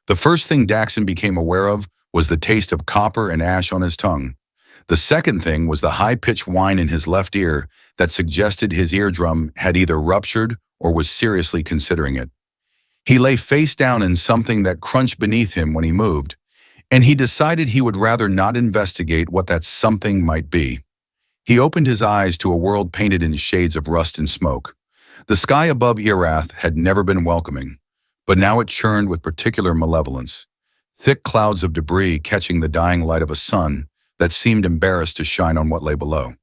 The first thing Daxon became aware of was the taste of copper and ash on his tongue. The second thing was the high-pitched whine in his left ear that suggested his eardrum had either ruptured or was seriously considering it. He lay face down in something that crunched beneath him when he moved, and he decided he would rather not investigate what that something might be. He opened his eyes to a world painted in shades of rust and smoke. The sky above Erath had never been welcoming, but now it churned with particular malevolence, thick clouds of debris catching the dying light of a sun that seemed embarrassed to shine on what lay below.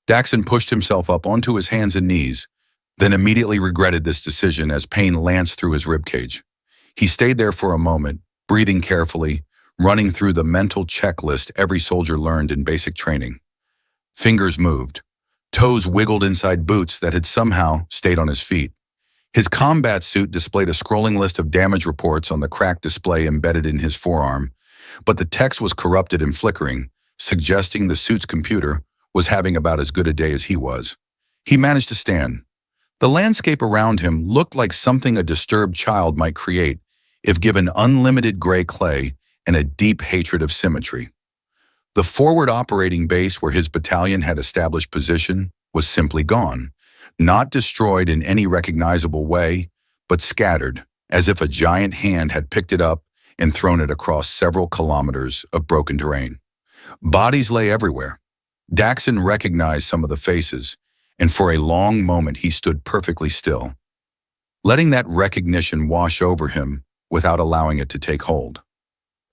Daxon pushed himself up onto his hands and knees, then immediately regretted this decision as pain lanced through his ribcage. He stayed there for a moment, breathing carefully, running through the mental checklist every soldier learned in basic training. Fingers moved. Toes wiggled inside boots that had somehow stayed on his feet. His combat suit displayed a scrolling list of damage reports on the cracked display embedded in his forearm, but the text was corrupted and flickering, suggesting the suit's computer was having about as good a day as he was. He managed to stand. The landscape around him looked like something a disturbed child might create if given unlimited gray clay and a deep hatred of symmetry. The forward operating base where his battalion had established position was simply gone, not destroyed in any recognizable way, but scattered, as if a giant hand had picked it up and thrown it across several kilometers of broken terrain. Bodies lay everywhere. Daxon recognized some of the faces, and for a long moment he stood perfectly still, letting that recognition wash over him without allowing it to take hold.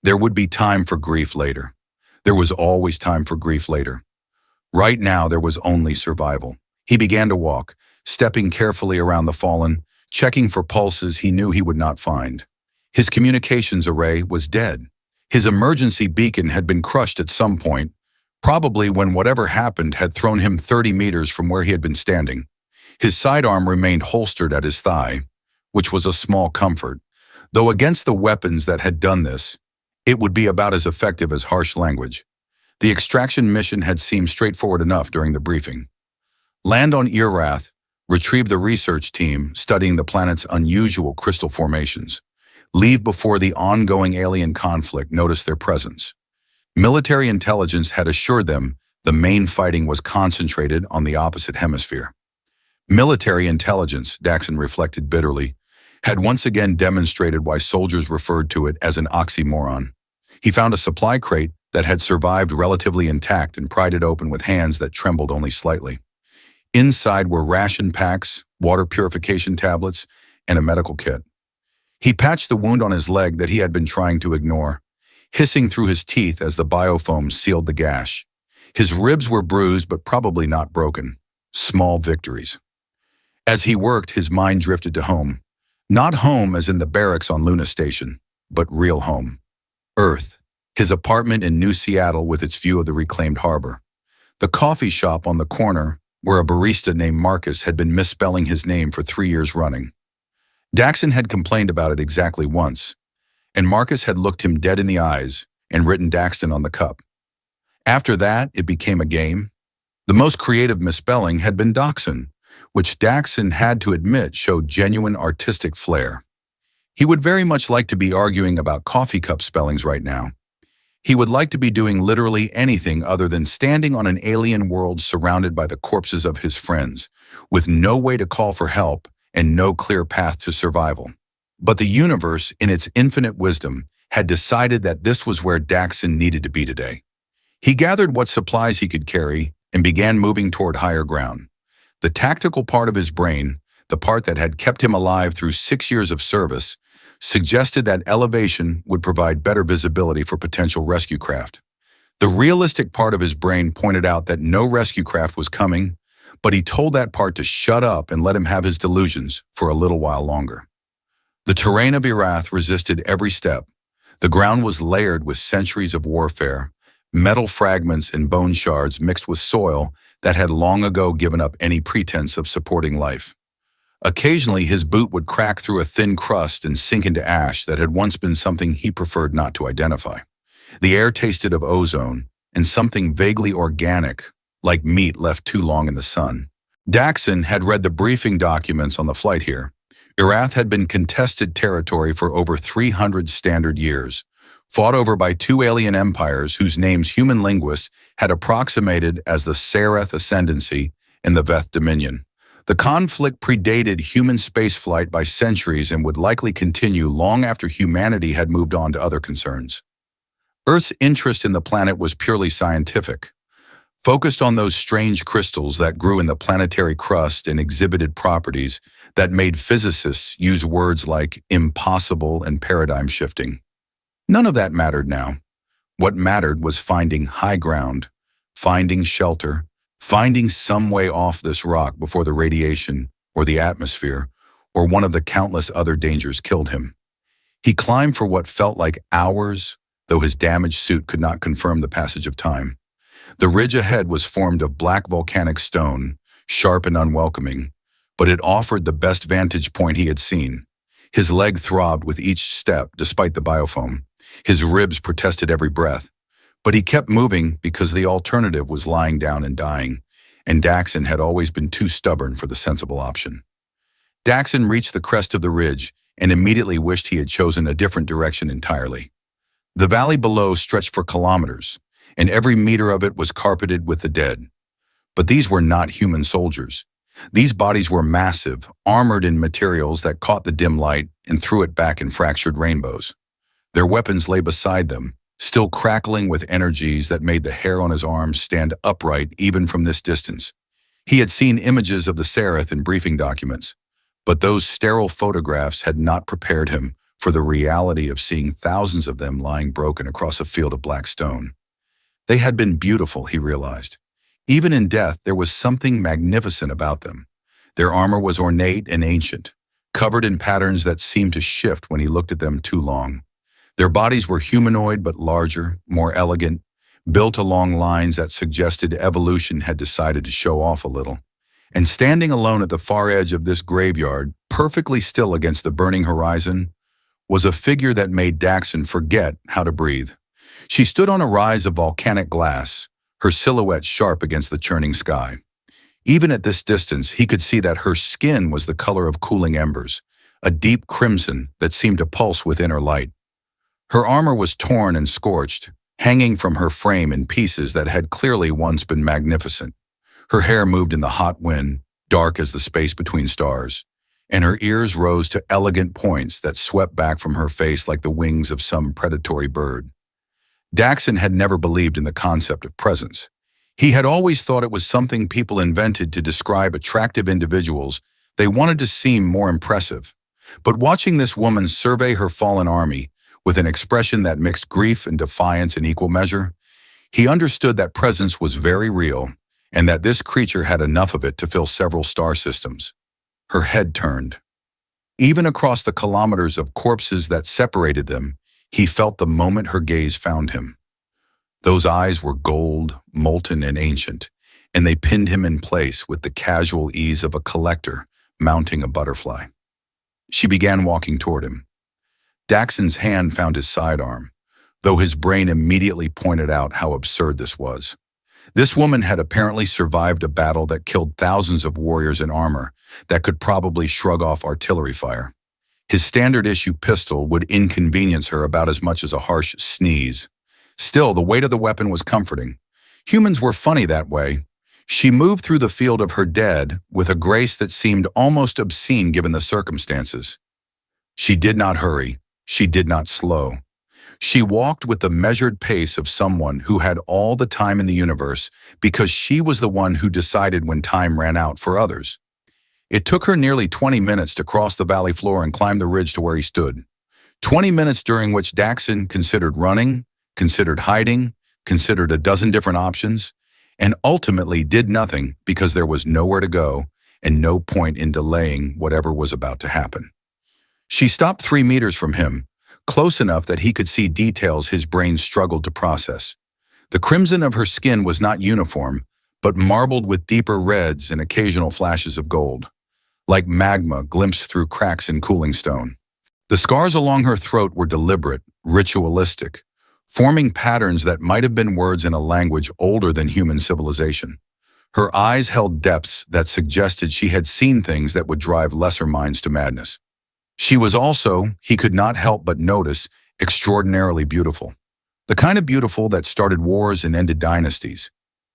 There would be time for grief later. There was always time for grief later. Right now there was only survival. He began to walk, stepping carefully around the fallen, checking for pulses he knew he would not find. His communications array was dead. His emergency beacon had been crushed at some point, probably when whatever happened had thrown him 30 meters from where he had been standing. His sidearm remained holstered at his thigh, which was a small comfort, though against the weapons that had done this, it would be about as effective as harsh language. The extraction mission had seemed straightforward enough during the briefing. Land on Erath, retrieve the research team studying the planet's unusual crystal formations. Leave before the ongoing alien conflict noticed their presence. Military intelligence had assured them the main fighting was concentrated on the opposite hemisphere. Military intelligence, Daxon reflected bitterly, had once again demonstrated why soldiers referred to it as an oxymoron. He found a supply crate that had survived relatively intact and pried it open with hands that trembled only slightly. Inside were ration packs, water purification tablets, and a medical kit. He patched the wound on his leg that he had been trying to ignore, hissing through his teeth as the biofoam sealed the gash. His ribs were bruised but probably not broken. Small victories. As he worked, his mind drifted to home. Not home as in the barracks on Luna Station, but real home. Earth. His apartment in New Seattle with its view of the reclaimed harbor. The coffee shop on the corner where a barista named Marcus had been misspelling his name for 3 years running. Daxon had complained about it exactly once, and Marcus had looked him dead in the eyes and written Daxon on the cup. After that, it became a game. The most creative misspelling had been Daxon, which Daxon had to admit showed genuine artistic flair. He would very much like to be arguing about coffee cup spellings right now. He would like to be doing literally anything other than standing on an alien world surrounded by the corpses of his friends, with no way to call for help and no clear path to survival. But the universe, in its infinite wisdom, had decided that this was where Daxon needed to be today. He gathered what supplies he could carry and began moving toward higher ground. The tactical part of his brain, the part that had kept him alive through 6 years of service, suggested that elevation would provide better visibility for potential rescue craft. The realistic part of his brain pointed out that no rescue craft was coming, but he told that part to shut up and let him have his delusions for a little while longer. The terrain of Erath resisted every step. The ground was layered with centuries of warfare, metal fragments and bone shards mixed with soil that had long ago given up any pretense of supporting life. Occasionally, his boot would crack through a thin crust and sink into ash that had once been something he preferred not to identify. The air tasted of ozone and something vaguely organic, like meat left too long in the sun. Daxon had read the briefing documents on the flight here, Irath had been contested territory for over 300 standard years, fought over by two alien empires whose names human linguists had approximated as the Serath Ascendancy and the Veth Dominion. The conflict predated human spaceflight by centuries and would likely continue long after humanity had moved on to other concerns. Earth's interest in the planet was purely scientific, focused on those strange crystals that grew in the planetary crust and exhibited properties that made physicists use words like impossible and paradigm shifting. None of that mattered now. What mattered was finding high ground, finding shelter, finding some way off this rock before the radiation or the atmosphere or one of the countless other dangers killed him. He climbed for what felt like hours, though his damaged suit could not confirm the passage of time. The ridge ahead was formed of black volcanic stone, sharp and unwelcoming, but it offered the best vantage point he had seen. His leg throbbed with each step despite the biofoam. His ribs protested every breath. But he kept moving because the alternative was lying down and dying, and Daxon had always been too stubborn for the sensible option. Daxon reached the crest of the ridge and immediately wished he had chosen a different direction entirely. The valley below stretched for kilometers, and every meter of it was carpeted with the dead. But these were not human soldiers. These bodies were massive, armored in materials that caught the dim light and threw it back in fractured rainbows. Their weapons lay beside them, still crackling with energies that made the hair on his arms stand upright even from this distance. He had seen images of the Serath in briefing documents, but those sterile photographs had not prepared him for the reality of seeing thousands of them lying broken across a field of black stone. They had been beautiful, he realized. Even in death, there was something magnificent about them. Their armor was ornate and ancient, covered in patterns that seemed to shift when he looked at them too long. Their bodies were humanoid but larger, more elegant, built along lines that suggested evolution had decided to show off a little. And standing alone at the far edge of this graveyard, perfectly still against the burning horizon, was a figure that made Daxon forget how to breathe. She stood on a rise of volcanic glass, her silhouette sharp against the churning sky. Even at this distance, he could see that her skin was the color of cooling embers, a deep crimson that seemed to pulse within her light. Her armor was torn and scorched, hanging from her frame in pieces that had clearly once been magnificent. Her hair moved in the hot wind, dark as the space between stars, and her ears rose to elegant points that swept back from her face like the wings of some predatory bird. Daxon had never believed in the concept of presence. He had always thought it was something people invented to describe attractive individuals they wanted to seem more impressive. But watching this woman survey her fallen army, with an expression that mixed grief and defiance in equal measure, he understood that presence was very real and that this creature had enough of it to fill several star systems. Her head turned. Even across the kilometers of corpses that separated them, he felt the moment her gaze found him. Those eyes were gold, molten and ancient, and they pinned him in place with the casual ease of a collector mounting a butterfly. She began walking toward him. Daxon's hand found his sidearm, though his brain immediately pointed out how absurd this was. This woman had apparently survived a battle that killed thousands of warriors in armor that could probably shrug off artillery fire. His standard-issue pistol would inconvenience her about as much as a harsh sneeze. Still, the weight of the weapon was comforting. Humans were funny that way. She moved through the field of her dead with a grace that seemed almost obscene given the circumstances. She did not hurry. She did not slow. She walked with the measured pace of someone who had all the time in the universe because she was the one who decided when time ran out for others. It took her nearly 20 minutes to cross the valley floor and climb the ridge to where he stood. 20 minutes during which Daxon considered running, considered hiding, considered a dozen different options, and ultimately did nothing because there was nowhere to go and no point in delaying whatever was about to happen. She stopped 3 meters from him, close enough that he could see details his brain struggled to process. The crimson of her skin was not uniform, but marbled with deeper reds and occasional flashes of gold, like magma glimpsed through cracks in cooling stone. The scars along her throat were deliberate, ritualistic, forming patterns that might have been words in a language older than human civilization. Her eyes held depths that suggested she had seen things that would drive lesser minds to madness. She was also, he could not help but notice, extraordinarily beautiful. The kind of beautiful that started wars and ended dynasties.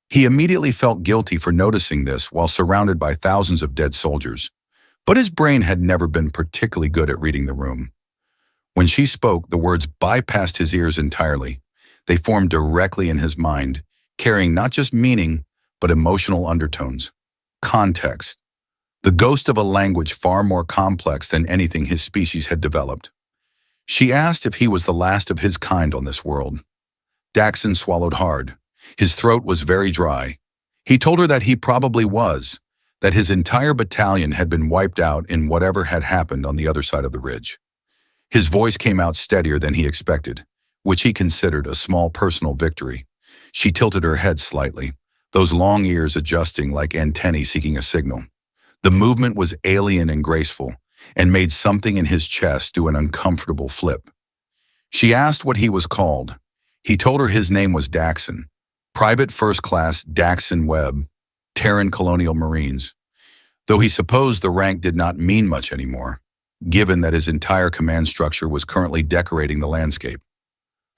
He immediately felt guilty for noticing this while surrounded by thousands of dead soldiers. But his brain had never been particularly good at reading the room. When she spoke, the words bypassed his ears entirely. They formed directly in his mind, carrying not just meaning, but emotional undertones. Context. The ghost of a language far more complex than anything his species had developed. She asked if he was the last of his kind on this world. Daxon swallowed hard. His throat was very dry. He told her that he probably was, that his entire battalion had been wiped out in whatever had happened on the other side of the ridge. His voice came out steadier than he expected, which he considered a small personal victory. She tilted her head slightly, those long ears adjusting like antennae seeking a signal. The movement was alien and graceful, and made something in his chest do an uncomfortable flip. She asked what he was called. He told her his name was Daxon, Private First Class Daxon Webb, Terran Colonial Marines, though he supposed the rank did not mean much anymore, given that his entire command structure was currently decorating the landscape.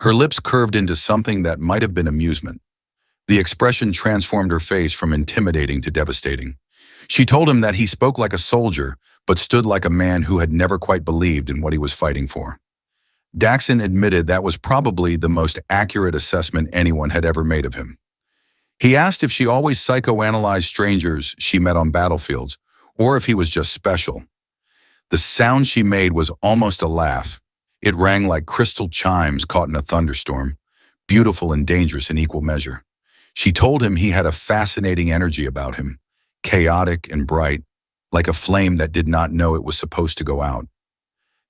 Her lips curved into something that might have been amusement. The expression transformed her face from intimidating to devastating. She told him that he spoke like a soldier, but stood like a man who had never quite believed in what he was fighting for. Daxon admitted that was probably the most accurate assessment anyone had ever made of him. He asked if she always psychoanalyzed strangers she met on battlefields, or if he was just special. The sound she made was almost a laugh. It rang like crystal chimes caught in a thunderstorm, beautiful and dangerous in equal measure. She told him he had a fascinating energy about him, chaotic and bright, like a flame that did not know it was supposed to go out.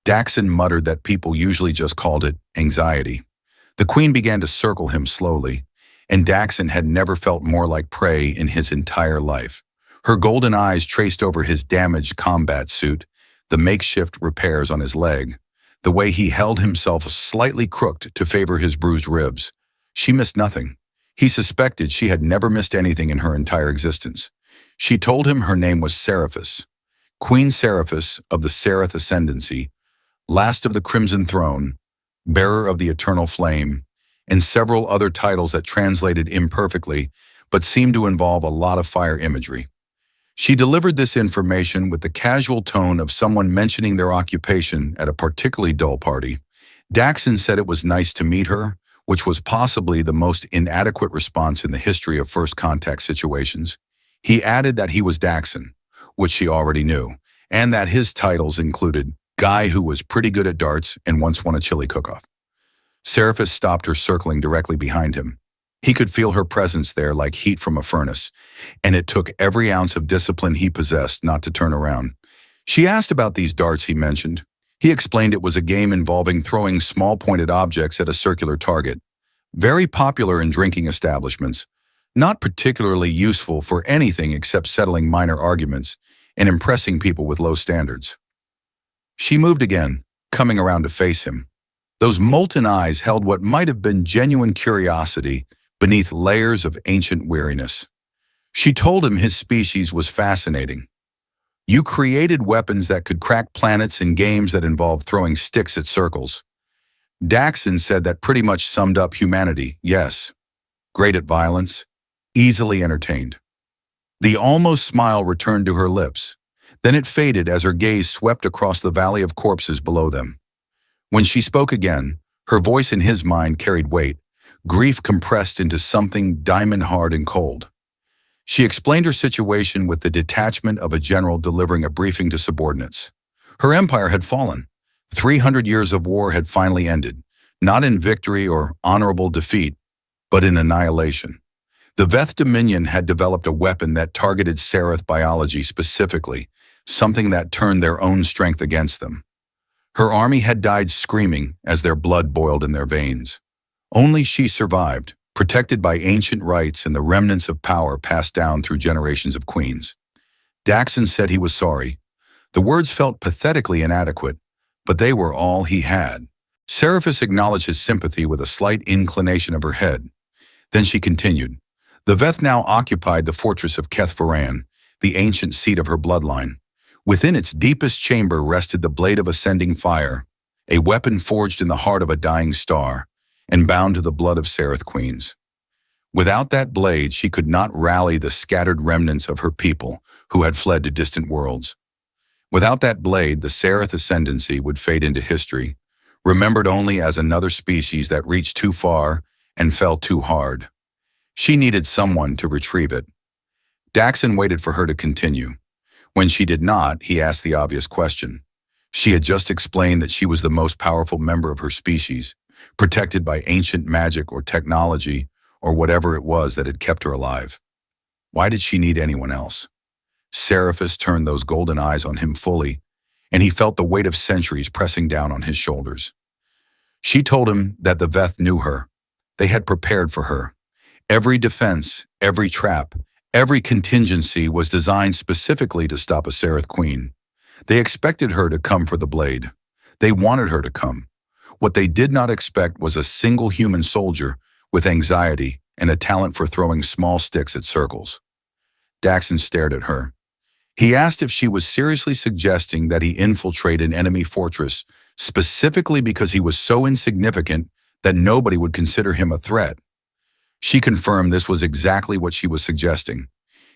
Daxon muttered that people usually just called it anxiety. The Queen began to circle him slowly, and Daxon had never felt more like prey in his entire life. Her golden eyes traced over his damaged combat suit, the makeshift repairs on his leg, the way he held himself slightly crooked to favor his bruised ribs. She missed nothing. He suspected she had never missed anything in her entire existence. She told him her name was Seraphis, Queen Seraphis of the Serath Ascendancy, last of the Crimson Throne, bearer of the Eternal Flame, and several other titles that translated imperfectly but seemed to involve a lot of fire imagery. She delivered this information with the casual tone of someone mentioning their occupation at a particularly dull party. Daxon said it was nice to meet her, which was possibly the most inadequate response in the history of first contact situations. He added that he was Daxon, which she already knew, and that his titles included guy who was pretty good at darts and once won a chili cook-off. Seraphis stopped her, circling directly behind him. He could feel her presence there like heat from a furnace, and it took every ounce of discipline he possessed not to turn around. She asked about these darts he mentioned. He explained it was a game involving throwing small pointed objects at a circular target. Very popular in drinking establishments, not particularly useful for anything except settling minor arguments and impressing people with low standards. She moved again, coming around to face him. Those molten eyes held what might have been genuine curiosity beneath layers of ancient weariness. She told him his species was fascinating. You created weapons that could crack planets in games that involved throwing sticks at circles. Daxon said that pretty much summed up humanity, yes. Great at violence, easily entertained. The almost smile returned to her lips. Then it faded as her gaze swept across the valley of corpses below them. When she spoke again, her voice in his mind carried weight, grief compressed into something diamond-hard and cold. She explained her situation with the detachment of a general delivering a briefing to subordinates. Her empire had fallen. 300 years of war had finally ended, not in victory or honorable defeat, but in annihilation. The Veth Dominion had developed a weapon that targeted Serath biology specifically, something that turned their own strength against them. Her army had died screaming as their blood boiled in their veins. Only she survived, protected by ancient rites and the remnants of power passed down through generations of queens. Daxon said he was sorry. The words felt pathetically inadequate, but they were all he had. Seraphis acknowledged his sympathy with a slight inclination of her head. Then she continued, The Veth now occupied the fortress of Kethvaran, the ancient seat of her bloodline. Within its deepest chamber rested the blade of ascending fire, a weapon forged in the heart of a dying star, and bound to the blood of Seraph queens. Without that blade, she could not rally the scattered remnants of her people who had fled to distant worlds. Without that blade, the Seraph ascendancy would fade into history, remembered only as another species that reached too far and fell too hard. She needed someone to retrieve it. Daxon waited for her to continue. When she did not, he asked the obvious question. She had just explained that she was the most powerful member of her species, protected by ancient magic or technology or whatever it was that had kept her alive. Why did she need anyone else? Seraphis turned those golden eyes on him fully, and he felt the weight of centuries pressing down on his shoulders. She told him that the Veth knew her. They had prepared for her. Every defense, every trap, every contingency was designed specifically to stop a Seraph queen. They expected her to come for the blade. They wanted her to come. What they did not expect was a single human soldier with anxiety and a talent for throwing small sticks at circles. Daxon stared at her. He asked if she was seriously suggesting that he infiltrate an enemy fortress specifically because he was so insignificant that nobody would consider him a threat. She confirmed this was exactly what she was suggesting.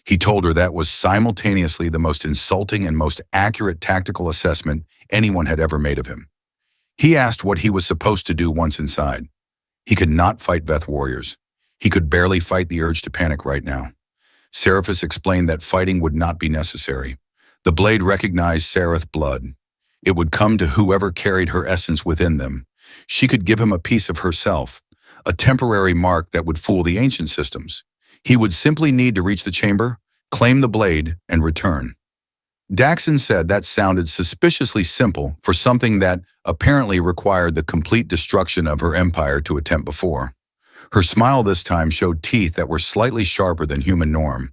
He told her that was simultaneously the most insulting and most accurate tactical assessment anyone had ever made of him. He asked what he was supposed to do once inside. He could not fight Veth warriors. He could barely fight the urge to panic right now. Seraphis explained that fighting would not be necessary. The blade recognized Seraph blood. It would come to whoever carried her essence within them. She could give him a piece of herself, a temporary mark that would fool the ancient systems. He would simply need to reach the chamber, claim the blade, and return. Daxon said that sounded suspiciously simple for something that apparently required the complete destruction of her empire to attempt before. Her smile this time showed teeth that were slightly sharper than human norm.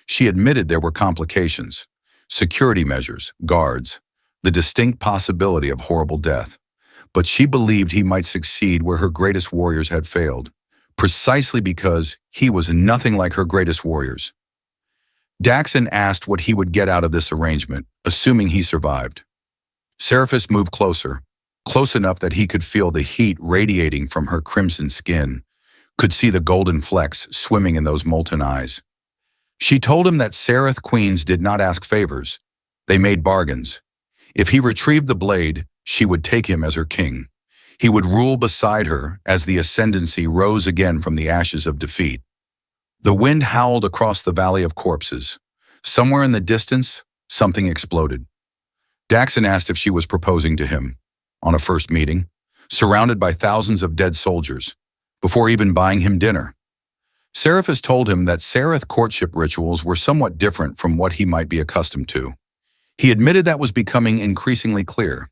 She admitted there were complications, security measures, guards, the distinct possibility of horrible death. But she believed he might succeed where her greatest warriors had failed, precisely because he was nothing like her greatest warriors. Daxon asked what he would get out of this arrangement, assuming he survived. Seraphis moved closer, close enough that he could feel the heat radiating from her crimson skin, could see the golden flecks swimming in those molten eyes. She told him that Seraph queens did not ask favors. They made bargains. If he retrieved the blade, she would take him as her king. He would rule beside her as the ascendancy rose again from the ashes of defeat. The wind howled across the valley of corpses. Somewhere in the distance, something exploded. Daxon asked if she was proposing to him, on a first meeting, surrounded by thousands of dead soldiers, before even buying him dinner. Seraphis told him that Seraph courtship rituals were somewhat different from what he might be accustomed to. He admitted that was becoming increasingly clear.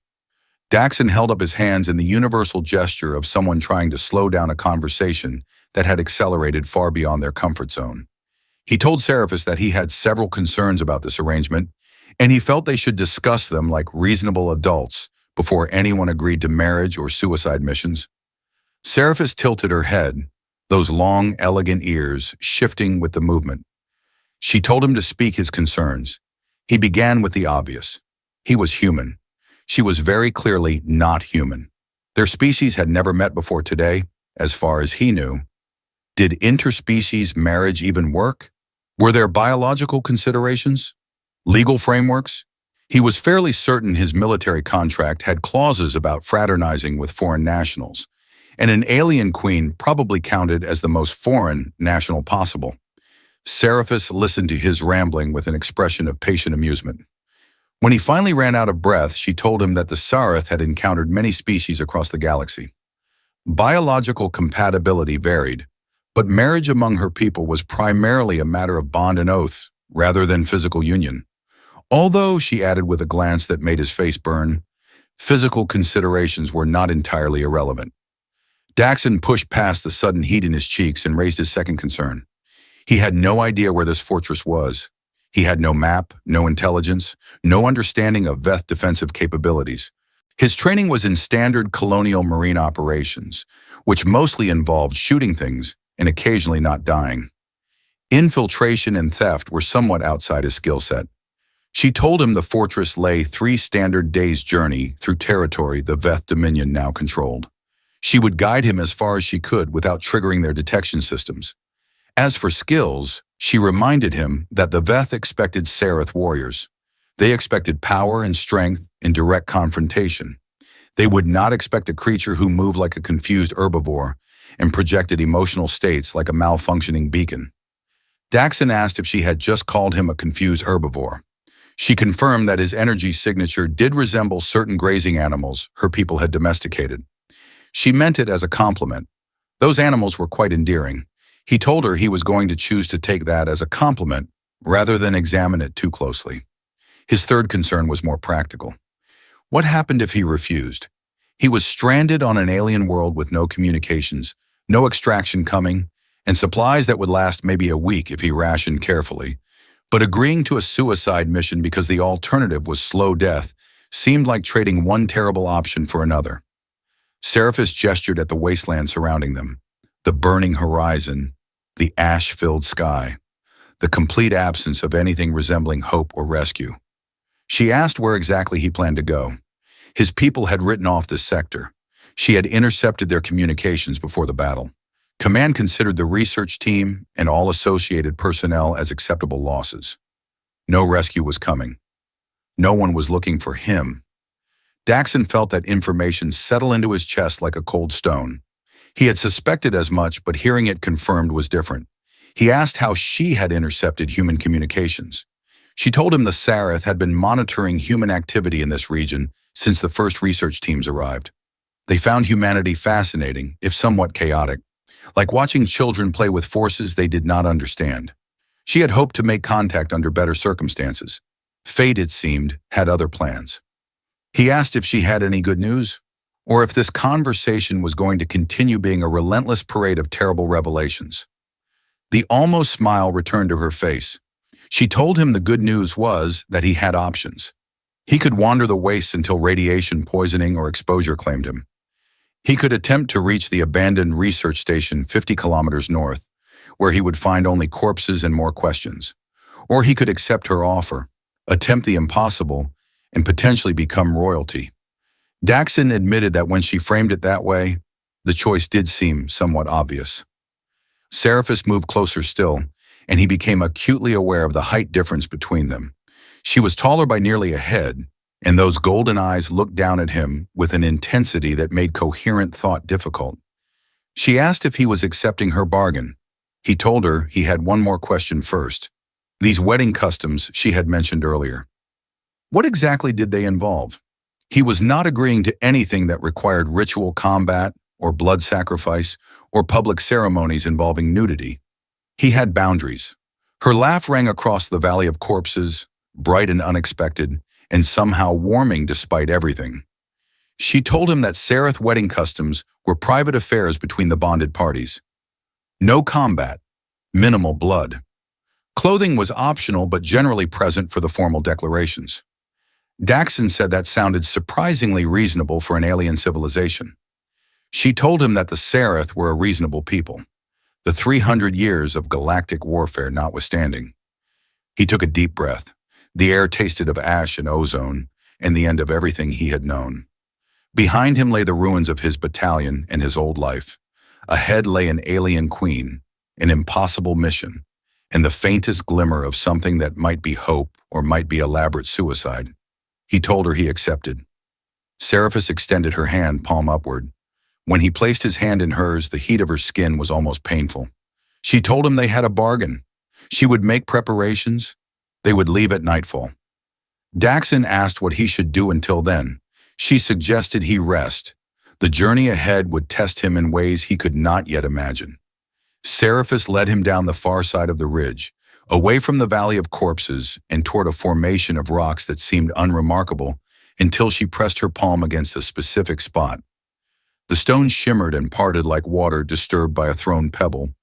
Daxon held up his hands in the universal gesture of someone trying to slow down a conversation that had accelerated far beyond their comfort zone. He told Seraphis that he had several concerns about this arrangement, and he felt they should discuss them like reasonable adults before anyone agreed to marriage or suicide missions. Seraphis tilted her head, those long, elegant ears shifting with the movement. She told him to speak his concerns. He began with the obvious. He was human. She was very clearly not human. Their species had never met before today, as far as he knew. Did interspecies marriage even work? Were there biological considerations? Legal frameworks? He was fairly certain his military contract had clauses about fraternizing with foreign nationals, and an alien queen probably counted as the most foreign national possible. Seraphis listened to his rambling with an expression of patient amusement. When he finally ran out of breath, she told him that the Sarath had encountered many species across the galaxy. Biological compatibility varied, but marriage among her people was primarily a matter of bond and oath, rather than physical union. Although, she added with a glance that made his face burn, physical considerations were not entirely irrelevant. Daxon pushed past the sudden heat in his cheeks and raised his second concern. He had no idea where this fortress was. He had no map, no intelligence, no understanding of Veth defensive capabilities. His training was in standard colonial marine operations, which mostly involved shooting things and occasionally not dying. Infiltration and theft were somewhat outside his skill set. She told him the fortress lay 3 standard days' journey through territory the Veth Dominion now controlled. She would guide him as far as she could without triggering their detection systems. As for skills, she reminded him that the Veth expected Serath warriors. They expected power and strength in direct confrontation. They would not expect a creature who moved like a confused herbivore and projected emotional states like a malfunctioning beacon. Daxon asked if she had just called him a confused herbivore. She confirmed that his energy signature did resemble certain grazing animals her people had domesticated. She meant it as a compliment. Those animals were quite endearing. He told her he was going to choose to take that as a compliment rather than examine it too closely. His third concern was more practical. What happened if he refused? He was stranded on an alien world with no communications, no extraction coming, and supplies that would last maybe a week if he rationed carefully. But agreeing to a suicide mission because the alternative was slow death seemed like trading one terrible option for another. Seraphis gestured at the wasteland surrounding them, the burning horizon, the ash-filled sky, the complete absence of anything resembling hope or rescue. She asked where exactly he planned to go. His people had written off this sector. She had intercepted their communications before the battle. Command considered the research team and all associated personnel as acceptable losses. No rescue was coming. No one was looking for him. Daxon felt that information settle into his chest like a cold stone. He had suspected as much, but hearing it confirmed was different. He asked how she had intercepted human communications. She told him the Sarath had been monitoring human activity in this region since the first research teams arrived. They found humanity fascinating, if somewhat chaotic, like watching children play with forces they did not understand. She had hoped to make contact under better circumstances. Fate, it seemed, had other plans. He asked if she had any good news, or if this conversation was going to continue being a relentless parade of terrible revelations. The almost smile returned to her face. She told him the good news was that he had options. He could wander the wastes until radiation poisoning or exposure claimed him. He could attempt to reach the abandoned research station 50 kilometers north, where he would find only corpses and more questions. Or he could accept her offer, attempt the impossible, and potentially become royalty. Daxon admitted that when she framed it that way, the choice did seem somewhat obvious. Seraphis moved closer still, and he became acutely aware of the height difference between them. She was taller by nearly a head, and those golden eyes looked down at him with an intensity that made coherent thought difficult. She asked if he was accepting her bargain. He told her he had one more question first. These wedding customs she had mentioned earlier. What exactly did they involve? He was not agreeing to anything that required ritual combat or blood sacrifice or public ceremonies involving nudity. He had boundaries. Her laugh rang across the Valley of Corpses, bright and unexpected, and somehow warming despite everything. She told him that Serath wedding customs were private affairs between the bonded parties. No combat, minimal blood. Clothing was optional but generally present for the formal declarations. Daxon said that sounded surprisingly reasonable for an alien civilization. She told him that the Serath were a reasonable people, the 300 years of galactic warfare notwithstanding. He took a deep breath. The air tasted of ash and ozone, and the end of everything he had known. Behind him lay the ruins of his battalion and his old life. Ahead lay an alien queen, an impossible mission, and the faintest glimmer of something that might be hope or might be elaborate suicide. He told her he accepted. Seraphis extended her hand, palm upward. When he placed his hand in hers, the heat of her skin was almost painful. She told him they had a bargain. She would make preparations. They would leave at nightfall. Daxon asked what he should do until then. She suggested he rest. The journey ahead would test him in ways he could not yet imagine. Seraphis led him down the far side of the ridge, away from the Valley of Corpses and toward a formation of rocks that seemed unremarkable until she pressed her palm against a specific spot. The stone shimmered and parted like water disturbed by a thrown pebble,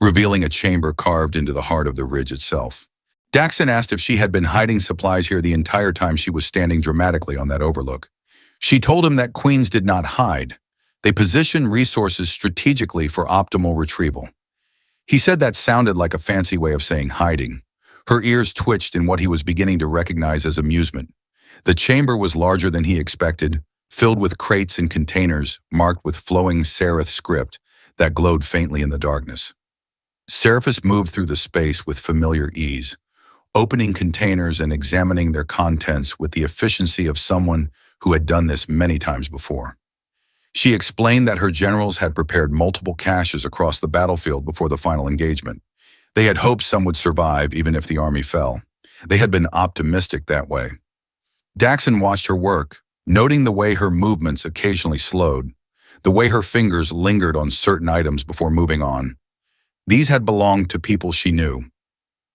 revealing a chamber carved into the heart of the ridge itself. Daxon asked if she had been hiding supplies here the entire time she was standing dramatically on that overlook. She told him that queens did not hide. They positioned resources strategically for optimal retrieval. He said that sounded like a fancy way of saying hiding. Her ears twitched in what he was beginning to recognize as amusement. The chamber was larger than he expected, filled with crates and containers marked with flowing seraph script that glowed faintly in the darkness. Seraphis moved through the space with familiar ease, opening containers and examining their contents with the efficiency of someone who had done this many times before. She explained that her generals had prepared multiple caches across the battlefield before the final engagement. They had hoped some would survive even if the army fell. They had been optimistic that way. Daxon watched her work, noting the way her movements occasionally slowed, the way her fingers lingered on certain items before moving on. These had belonged to people she knew.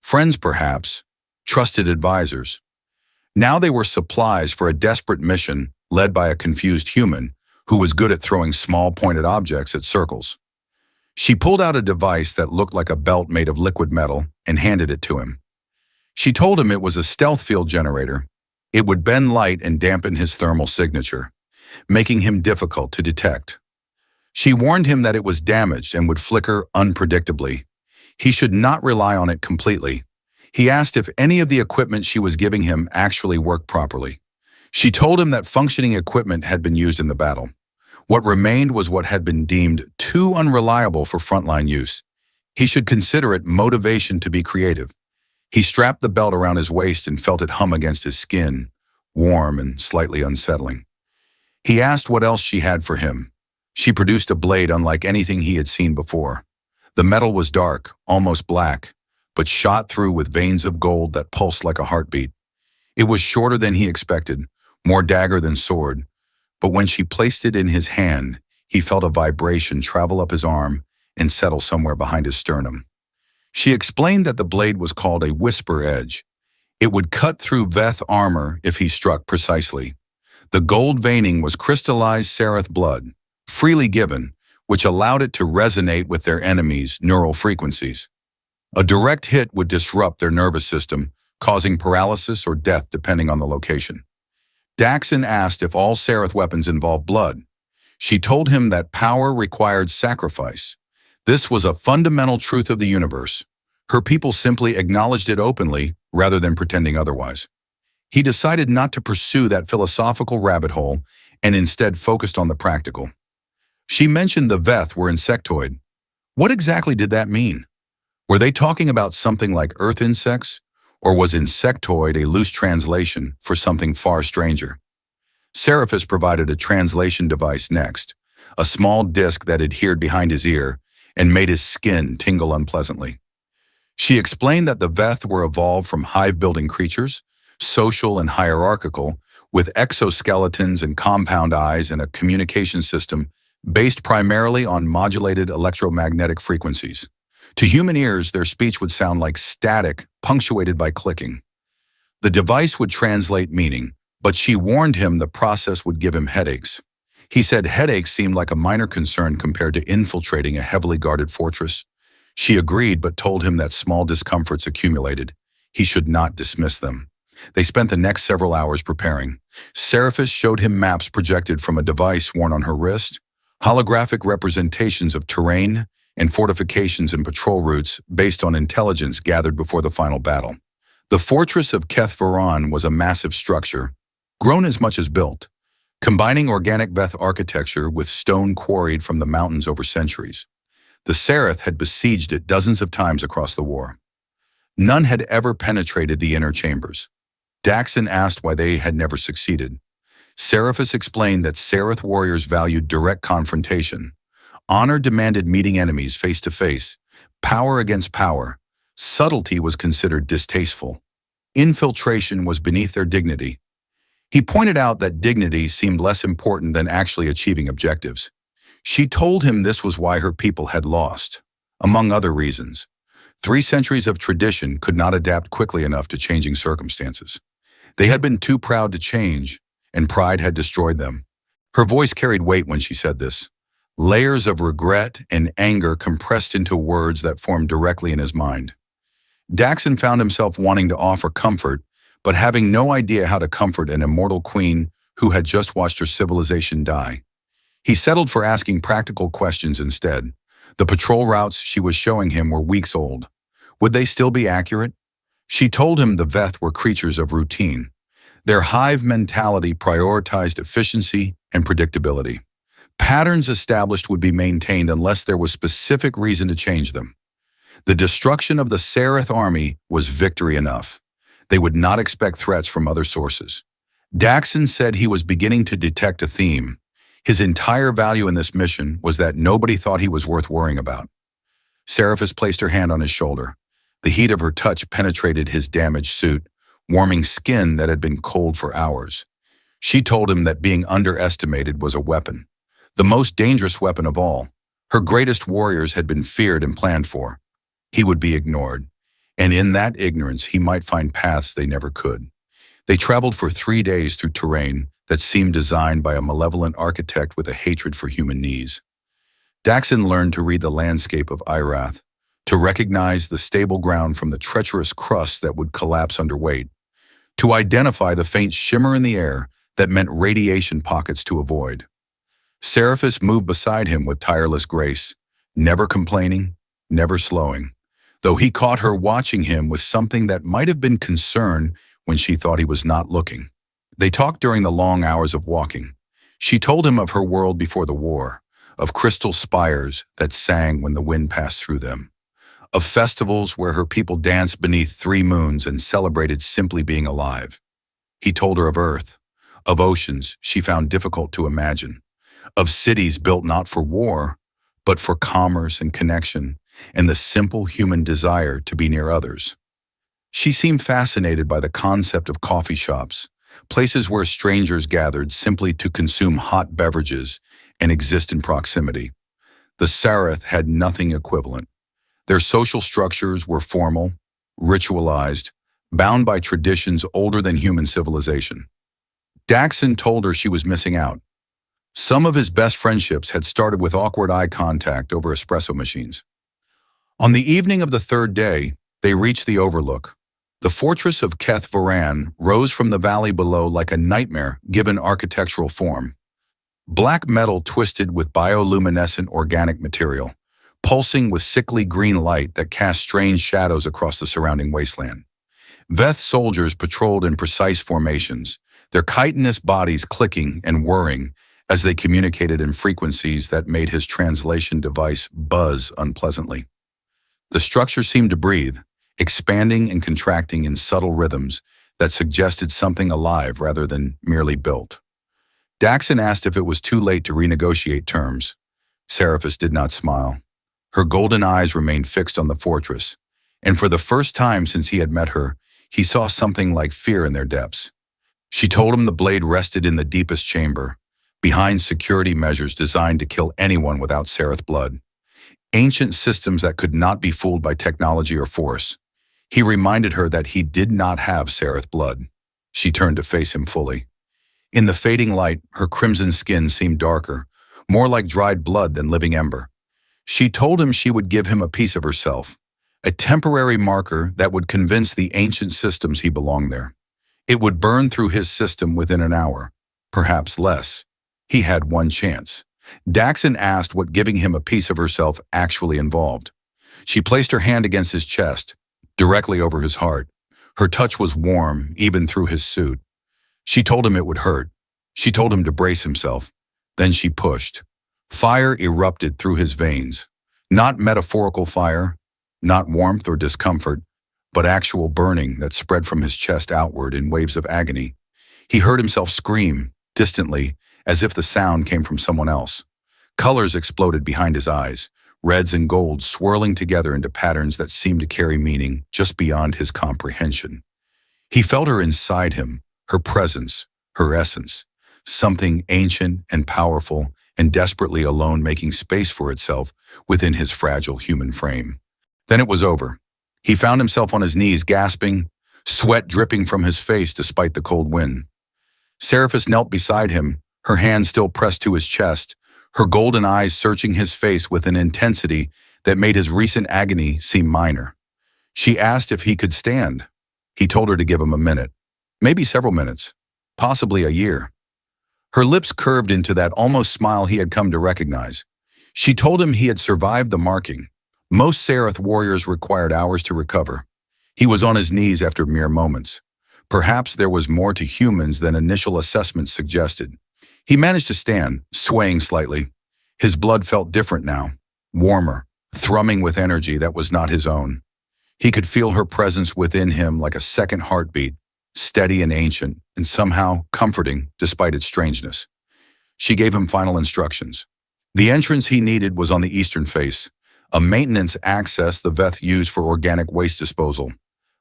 Friends, perhaps, trusted advisors. Now they were supplies for a desperate mission led by a confused human who was good at throwing small pointed objects at circles. She pulled out a device that looked like a belt made of liquid metal and handed it to him. She told him it was a stealth field generator. It would bend light and dampen his thermal signature, making him difficult to detect. She warned him that it was damaged and would flicker unpredictably. He should not rely on it completely. He asked if any of the equipment she was giving him actually worked properly. She told him that functioning equipment had been used in the battle. What remained was what had been deemed too unreliable for frontline use. He should consider it motivation to be creative. He strapped the belt around his waist and felt it hum against his skin, warm and slightly unsettling. He asked what else she had for him. She produced a blade unlike anything he had seen before. The metal was dark, almost black, but shot through with veins of gold that pulsed like a heartbeat. It was shorter than he expected, more dagger than sword, but when she placed it in his hand, he felt a vibration travel up his arm and settle somewhere behind his sternum. She explained that the blade was called a whisper edge. It would cut through Veth armor if he struck precisely. The gold veining was crystallized seraph blood, freely given, which allowed it to resonate with their enemies' neural frequencies. A direct hit would disrupt their nervous system, causing paralysis or death depending on the location. Daxon asked if all seraph weapons involved blood. She told him that power required sacrifice. This was a fundamental truth of the universe. Her people simply acknowledged it openly rather than pretending otherwise. He decided not to pursue that philosophical rabbit hole and instead focused on the practical. She mentioned the Veth were insectoid. What exactly did that mean? Were they talking about something like earth insects, or was insectoid a loose translation for something far stranger? Seraphis provided a translation device next, a small disc that adhered behind his ear and made his skin tingle unpleasantly. She explained that the Veth were evolved from hive-building creatures, social and hierarchical, with exoskeletons and compound eyes and a communication system based primarily on modulated electromagnetic frequencies. To human ears, their speech would sound like static, punctuated by clicking. The device would translate meaning, but she warned him the process would give him headaches. He said headaches seemed like a minor concern compared to infiltrating a heavily guarded fortress. She agreed but told him that small discomforts accumulated. He should not dismiss them. They spent the next several hours preparing. Seraphis showed him maps projected from a device worn on her wrist, holographic representations of terrain, and fortifications and patrol routes based on intelligence gathered before the final battle. The fortress of Keth Varan was a massive structure, grown as much as built, combining organic Veth architecture with stone quarried from the mountains over centuries. The Seraph had besieged it dozens of times across the war. None had ever penetrated the inner chambers. Daxon asked why they had never succeeded. Seraphis explained that Seraph warriors valued direct confrontation. Honor demanded meeting enemies face to face, power against power. Subtlety was considered distasteful. Infiltration was beneath their dignity. He pointed out that dignity seemed less important than actually achieving objectives. She told him this was why her people had lost, among other reasons. 3 centuries of tradition could not adapt quickly enough to changing circumstances. They had been too proud to change, and pride had destroyed them. Her voice carried weight when she said this. Layers of regret and anger compressed into words that formed directly in his mind. Daxon found himself wanting to offer comfort, but having no idea how to comfort an immortal queen who had just watched her civilization die. He settled for asking practical questions instead. The patrol routes she was showing him were weeks old. Would they still be accurate? She told him the Veth were creatures of routine. Their hive mentality prioritized efficiency and predictability. Patterns established would be maintained unless there was specific reason to change them. The destruction of the Seraph army was victory enough. They would not expect threats from other sources. Daxon said he was beginning to detect a theme. His entire value in this mission was that nobody thought he was worth worrying about. Seraphis placed her hand on his shoulder. The heat of her touch penetrated his damaged suit, warming skin that had been cold for hours. She told him that being underestimated was a weapon, the most dangerous weapon of all. Her greatest warriors had been feared and planned for. He would be ignored, and in that ignorance he might find paths they never could. They traveled for 3 days through terrain that seemed designed by a malevolent architect with a hatred for human knees. Daxon learned to read the landscape of Irath, to recognize the stable ground from the treacherous crust that would collapse under weight, to identify the faint shimmer in the air that meant radiation pockets to avoid. Seraphis moved beside him with tireless grace, never complaining, never slowing, though he caught her watching him with something that might have been concern when she thought he was not looking. They talked during the long hours of walking. She told him of her world before the war, of crystal spires that sang when the wind passed through them, of festivals where her people danced beneath 3 moons and celebrated simply being alive. He told her of Earth, of oceans she found difficult to imagine, of cities built not for war, but for commerce and connection, and the simple human desire to be near others. She seemed fascinated by the concept of coffee shops, places where strangers gathered simply to consume hot beverages and exist in proximity. The Seraph had nothing equivalent. Their social structures were formal, ritualized, bound by traditions older than human civilization. Daxon told her she was missing out. Some of his best friendships had started with awkward eye contact over espresso machines. On the evening of the 3rd day, they reached the overlook. The fortress of Keth Varan rose from the valley below like a nightmare given architectural form. Black metal twisted with bioluminescent organic material, pulsing with sickly green light that cast strange shadows across the surrounding wasteland. Veth soldiers patrolled in precise formations, their chitinous bodies clicking and whirring as they communicated in frequencies that made his translation device buzz unpleasantly. The structure seemed to breathe, expanding and contracting in subtle rhythms that suggested something alive rather than merely built. Daxon asked if it was too late to renegotiate terms. Seraphis did not smile. Her golden eyes remained fixed on the fortress, and for the first time since he had met her, he saw something like fear in their depths. She told him the blade rested in the deepest chamber, behind security measures designed to kill anyone without Seraph blood. Ancient systems that could not be fooled by technology or force. He reminded her that he did not have Seraph blood. She turned to face him fully. In the fading light, her crimson skin seemed darker, more like dried blood than living ember. She told him she would give him a piece of herself, a temporary marker that would convince the ancient systems he belonged there. It would burn through his system within an hour, perhaps less. He had one chance. Daxon asked what giving him a piece of herself actually involved. She placed her hand against his chest, directly over his heart. Her touch was warm, even through his suit. She told him it would hurt. She told him to brace himself. Then she pushed. Fire erupted through his veins. Not metaphorical fire, not warmth or discomfort, but actual burning that spread from his chest outward in waves of agony. He heard himself scream, distantly, as if the sound came from someone else. Colors exploded behind his eyes, reds and golds swirling together into patterns that seemed to carry meaning just beyond his comprehension. He felt her inside him, her presence, her essence, something ancient and powerful and desperately alone making space for itself within his fragile human frame. Then it was over. He found himself on his knees gasping, sweat dripping from his face despite the cold wind. Seraphis knelt beside him, her hand still pressed to his chest, her golden eyes searching his face with an intensity that made his recent agony seem minor. She asked if he could stand. He told her to give him a minute, maybe several minutes, possibly a year. Her lips curved into that almost smile he had come to recognize. She told him he had survived the marking. Most Serath warriors required hours to recover. He was on his knees after mere moments. Perhaps there was more to humans than initial assessments suggested. He managed to stand, swaying slightly. His blood felt different now, warmer, thrumming with energy that was not his own. He could feel her presence within him like a second heartbeat, steady and ancient, and somehow comforting despite its strangeness. She gave him final instructions. The entrance he needed was on the eastern face, a maintenance access the Veth used for organic waste disposal.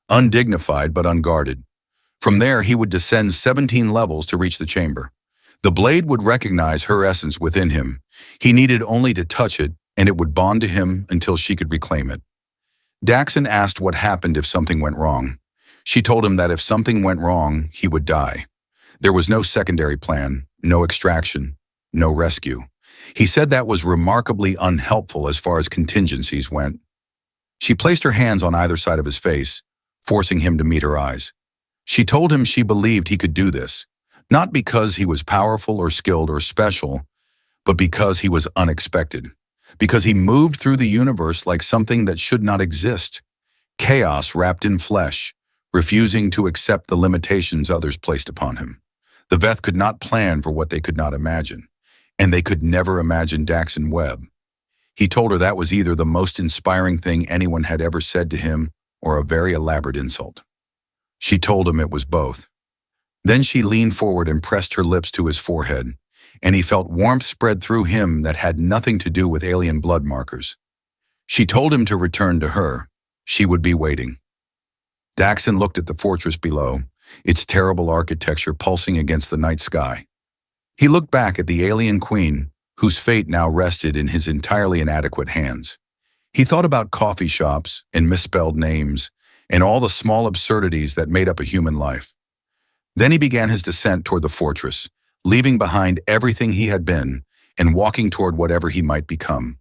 Undignified but unguarded. From there, he would descend 17 levels to reach the chamber. The blade would recognize her essence within him. He needed only to touch it, and it would bond to him until she could reclaim it. Daxon asked what happened if something went wrong. She told him that if something went wrong, he would die. There was no secondary plan, no extraction, no rescue. He said that was remarkably unhelpful as far as contingencies went. She placed her hands on either side of his face, forcing him to meet her eyes. She told him she believed he could do this, not because he was powerful or skilled or special, but because he was unexpected, because he moved through the universe like something that should not exist, chaos wrapped in flesh, refusing to accept the limitations others placed upon him. The Veth could not plan for what they could not imagine, and they could never imagine Daxon Webb. He told her that was either the most inspiring thing anyone had ever said to him or a very elaborate insult. She told him it was both. Then she leaned forward and pressed her lips to his forehead, and he felt warmth spread through him that had nothing to do with alien blood markers. She told him to return to her. She would be waiting. Daxon looked at the fortress below, its terrible architecture pulsing against the night sky. He looked back at the alien queen, whose fate now rested in his entirely inadequate hands. He thought about coffee shops and misspelled names and all the small absurdities that made up a human life. Then he began his descent toward the fortress, leaving behind everything he had been and walking toward whatever he might become.